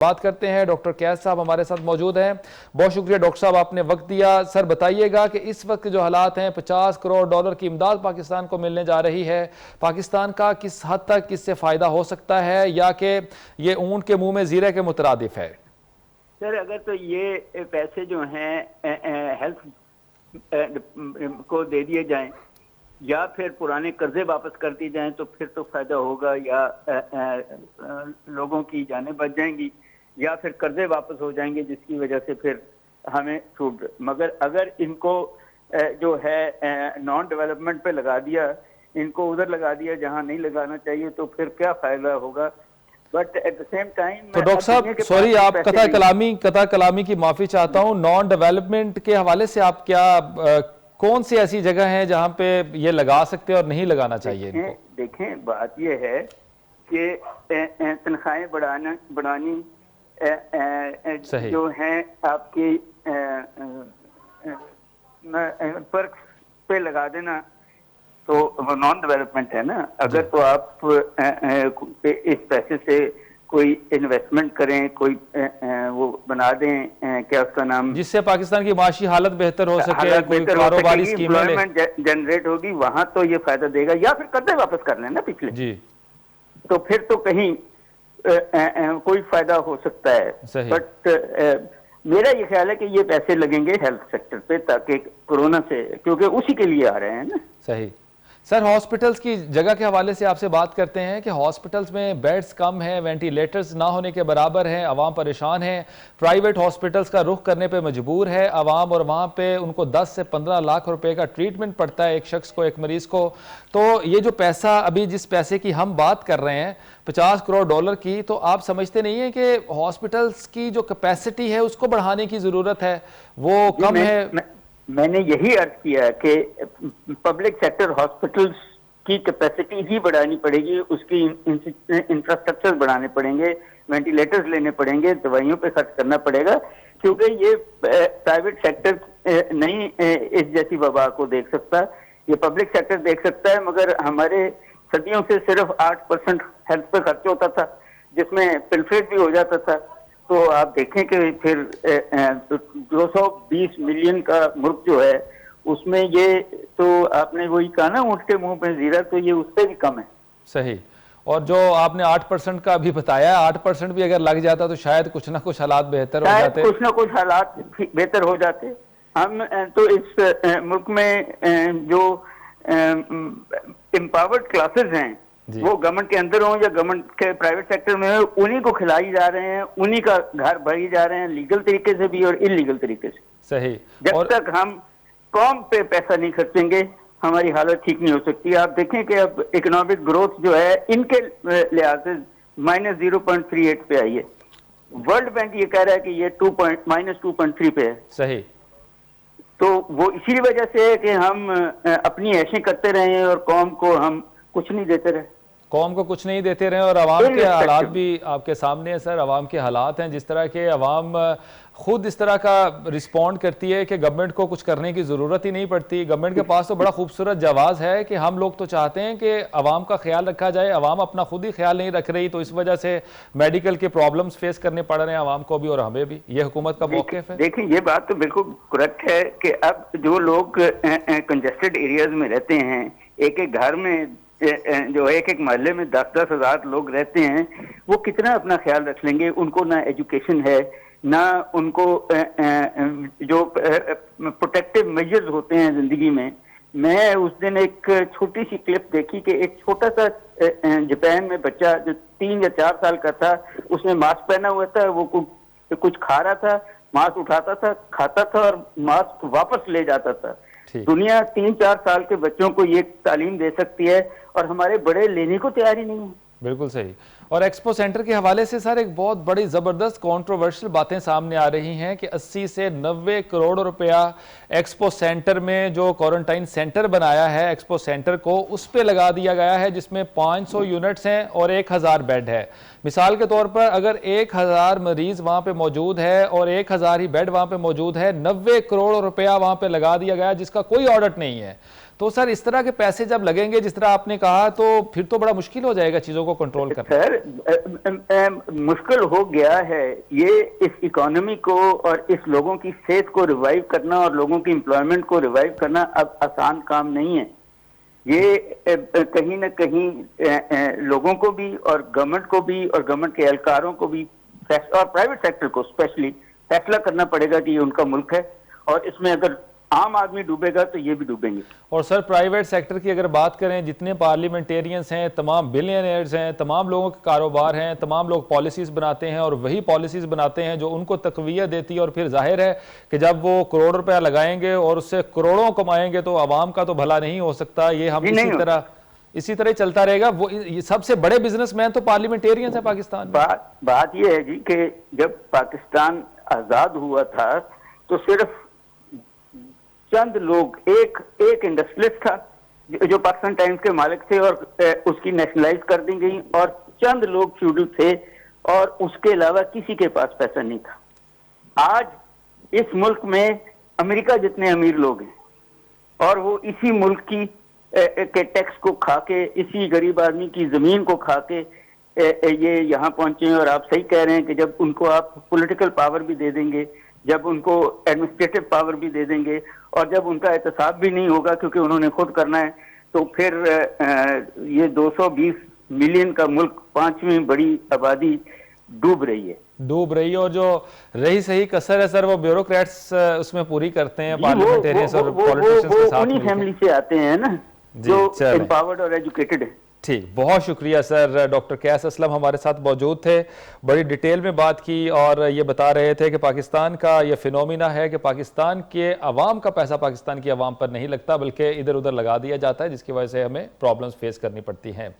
बात करते हैं। डॉक्टर कैस साहब हमारे साथ मौजूद हैं। बहुत शुक्रिया डॉक्टर साहब, आपने वक्त दिया। सर बताइएगा कि इस वक्त जो हालात हैं, $50 करोड़ की इमदाद पाकिस्तान को मिलने जा रही है, पाकिस्तान का किस हद तक इससे फ़ायदा हो सकता है या कि ये ऊंट के मुंह में जीरे के मुतरादिफ है? सर अगर तो ये पैसे जो हैं हेल्थ को दे दिए जाएं या फिर पुराने कर्जे वापस कर दिए जाएं तो फिर तो फायदा होगा, या लोगों की जानें बच जाएंगी या फिर कर्जे वापस हो जाएंगे, जिसकी वजह से फिर हमें छूट। मगर अगर इनको जो है नॉन डेवलपमेंट पे लगा दिया, इनको उधर लगा दिया जहां नहीं लगाना चाहिए, तो फिर क्या फायदा होगा। But at the same time तो डॉक्टर साहब सॉरी, आप कता कलामी की माफी चाहता हूं, नॉन डेवलपमेंट के हवाले से आप क्या कौन सी ऐसी जगह है जहां पे ये लगा सकते हैं और नहीं लगाना चाहिए इनको? देखें बात ये है कि तनख्वाहें बढ़ानी जो है आपकी पर्क्स पे लगा देना, तो वो नॉन डेवलपमेंट है ना। अगर तो आप इस पैसे से कोई इन्वेस्टमेंट करें, कोई वो बना दें, क्या उसका नाम, जिससे पाकिस्तान की माशी हालत बेहतर हो सके, कोई कारोबारी एम्प्लॉयमेंट जनरेट होगी, वहां तो ये फायदा देगा। या फिर कर्जे वापस कर लेना पिछले जी, तो फिर तो कहीं कोई फायदा हो सकता है। बट मेरा ये ख्याल है कि ये पैसे लगेंगे हेल्थ सेक्टर पे, ताकि कोरोना से, क्योंकि उसी के लिए आ रहे हैं ना। सही। सर हॉस्पिटल्स की जगह के हवाले से आपसे बात करते हैं कि हॉस्पिटल्स में बेड्स कम हैं, वेंटिलेटर्स ना होने के बराबर हैं, आवाम परेशान है, प्राइवेट हॉस्पिटल्स का रुख करने पे मजबूर है आवाम, और वहाँ पे उनको 10 से 15 लाख रुपए का ट्रीटमेंट पड़ता है एक शख्स को, एक मरीज़ को। तो ये जो पैसा, अभी जिस पैसे की हम बात कर रहे हैं $50 करोड़ की, तो आप समझते नहीं है कि हॉस्पिटल्स की जो कैपेसिटी है उसको बढ़ाने की ज़रूरत है, वो कम है? मैंने यही अर्ज किया कि पब्लिक सेक्टर हॉस्पिटल्स की कैपेसिटी ही बढ़ानी पड़ेगी, उसकी इंफ्रास्ट्रक्चर बढ़ाने पड़ेंगे, वेंटिलेटर्स लेने पड़ेंगे, दवाइयों पे खर्च करना पड़ेगा, क्योंकि ये प्राइवेट सेक्टर नहीं इस जैसी वबा को देख सकता, ये पब्लिक सेक्टर देख सकता है। मगर हमारे सदियों से सिर्फ 8% हेल्थ पे खर्च होता था, जिसमें पिलफरेज भी हो जाता था। तो आप देखें कि फिर 220 मिलियन का मुल्क जो है, उसमें ये तो आपने वही कहा ना, ऊंट के मुंह पे जीरा, तो ये उससे भी कम है। सही। और जो आपने 8% का अभी बताया, 8% भी अगर लग जाता तो शायद कुछ ना कुछ हालात बेहतर हो जाते, कुछ ना कुछ हालात बेहतर हो जाते। हम तो इस मुल्क में जो एम्पावर्ड क्लासेस हैं, वो गवर्नमेंट के अंदर हो या गवर्नमेंट के प्राइवेट सेक्टर में हो, उन्हीं को खिलाई जा रहे हैं, उन्हीं का घर भरी जा रहे हैं, लीगल तरीके से भी और इलीगल तरीके से। सही। जब तक हम कौम पे पैसा नहीं खर्चेंगे, हमारी हालत ठीक नहीं हो सकती। आप देखें कि अब इकोनॉमिक ग्रोथ जो है इनके लिहाज से -0.38 पे आई है। वर्ल्ड बैंक ये कह रहा है कि ये -2.3 पे है। सही। तो वो इसी वजह से है कि हम अपनी ऐशें करते रहे हैं और कौम को हम कुछ नहीं देते रहे, कौम को कुछ नहीं देते रहे। और आवाम के हालात भी आपके सामने है सर, आवाम के हालात हैं जिस तरह के, आवाम खुद इस तरह का रिस्पॉन्ड करती है कि गवर्नमेंट को कुछ करने की ज़रूरत ही नहीं पड़ती। गवर्नमेंट के पास तो बड़ा खूबसूरत जवाब है कि हम लोग तो चाहते हैं कि आवाम का ख्याल रखा जाए, आवाम अपना खुद ही ख्याल नहीं रख रही, तो इस वजह से मेडिकल के प्रॉब्लम्स फेस करने पड़ रहे हैं आवाम को भी और हमें भी। ये हुकूमत का मौक़िफ़ है। देखिए ये बात तो बिल्कुल करेक्ट है कि अब जो लोग कंजेस्टेड एरियाज में रहते हैं, एक एक घर में जो एक एक मोहल्ले में 10-10 हजार लोग रहते हैं, वो कितना अपना ख्याल रख लेंगे। उनको ना एजुकेशन है, ना उनको जो प्रोटेक्टिव मेजर्स होते हैं जिंदगी में। मैं उस दिन एक छोटी सी क्लिप देखी कि एक छोटा सा जापान में बच्चा जो 3 या 4 साल का था, उसने मास्क पहना हुआ था, वो कुछ खा रहा था, मास्क उठाता था, खाता था और मास्क वापस ले जाता था। दुनिया 3-4 साल के बच्चों को ये तालीम दे सकती है और हमारे बड़े लेने को तैयार ही नहीं है। बिल्कुल सही। और एक्सपो सेंटर के हवाले से सर एक बहुत बड़ी ज़बरदस्त कंट्रोवर्शियल बातें सामने आ रही हैं कि 80 से 90 करोड़ रुपया एक्सपो सेंटर में जो क्वारंटाइन सेंटर बनाया है एक्सपो सेंटर को, उस पर लगा दिया गया है, जिसमें 500 यूनिट्स हैं और 1000 बेड है। मिसाल के तौर पर अगर 1000 मरीज वहाँ पे मौजूद है और 1000 ही बेड वहाँ पे मौजूद है, 90 करोड़ रुपया वहाँ पे लगा दिया गया जिसका कोई ऑडिट नहीं है। तो सर इस तरह के पैसे जब लगेंगे जिस तरह आपने कहा, तो फिर तो बड़ा मुश्किल हो जाएगा चीजों को कंट्रोल करना। सर मुश्किल हो गया है ये इस इकोनॉमी को और इस लोगों की सेहत को रिवाइव करना और लोगों की एम्प्लॉयमेंट को रिवाइव करना अब आसान काम नहीं है। ये कहीं ना कहीं लोगों को भी और गवर्नमेंट को भी और गवर्नमेंट के एहलकारों को भी और प्राइवेट सेक्टर को स्पेशली फैसला करना पड़ेगा कि ये उनका मुल्क है और इसमें अगर आम आदमी डूबेगा तो ये भी डूबेंगे। और सर प्राइवेट सेक्टर की अगर बात करें, जितने पार्लियामेंटेरियंस हैं, तमाम बिलियनर्स हैं, तमाम लोगों के कारोबार हैं, तमाम लोग पॉलिसीज़ बनाते हैं और वही पॉलिसीज़ बनाते हैं जो उनको तक़वियत देती है। और फिर जाहिर है कि जब वो करोड़ रुपया लगाएंगे और उससे करोड़ों कमाएंगे तो आवाम का तो भला नहीं हो सकता। ये हम इसी तरह चलता रहेगा। वो सबसे बड़े बिजनेसमैन तो पार्लियामेंटेरियंस है पाकिस्तान में। बात यह है जी कि जब पाकिस्तान आजाद हुआ था तो सिर्फ चंद लोग, एक इंडस्ट्रियलिस्ट था जो पाकिस्तान टाइम्स के मालिक थे और उसकी नेशनलाइज कर दी गई, और चंद लोग फ्यूडल थे और उसके अलावा किसी के पास पैसा नहीं था। आज इस मुल्क में अमेरिका जितने अमीर लोग हैं और वो इसी मुल्क की के टैक्स को खा के, इसी गरीब आदमी की जमीन को खा के ये यहाँ पहुंचे हैं। और आप सही कह रहे हैं कि जब उनको आप पॉलिटिकल पावर भी दे देंगे, जब उनको एडमिनिस्ट्रेटिव पावर भी दे देंगे और जब उनका एहतसाब भी नहीं होगा क्योंकि उन्होंने खुद करना है, तो फिर ये 220 मिलियन का मुल्क, 5वीं बड़ी आबादी डूब रही है। और जो रही सही कसर है सर वो ब्यूरोक्रेट्स उसमें पूरी करते हैं, पार्लियामेंटेरियंस और पॉलिटिशियंस के साथ उन्हीं फैमिली से आते हैं ना जो एम्पावर्ड और एजुकेटेड है। ठीक, बहुत शुक्रिया सर। डॉक्टर कैस असलम हमारे साथ मौजूद थे, बड़ी डिटेल में बात की और ये बता रहे थे कि पाकिस्तान का ये फिनोमिना है कि पाकिस्तान के अवाम का पैसा पाकिस्तान की अवाम पर नहीं लगता बल्कि इधर उधर लगा दिया जाता है, जिसकी वजह से हमें प्रॉब्लम्स फेस करनी पड़ती हैं।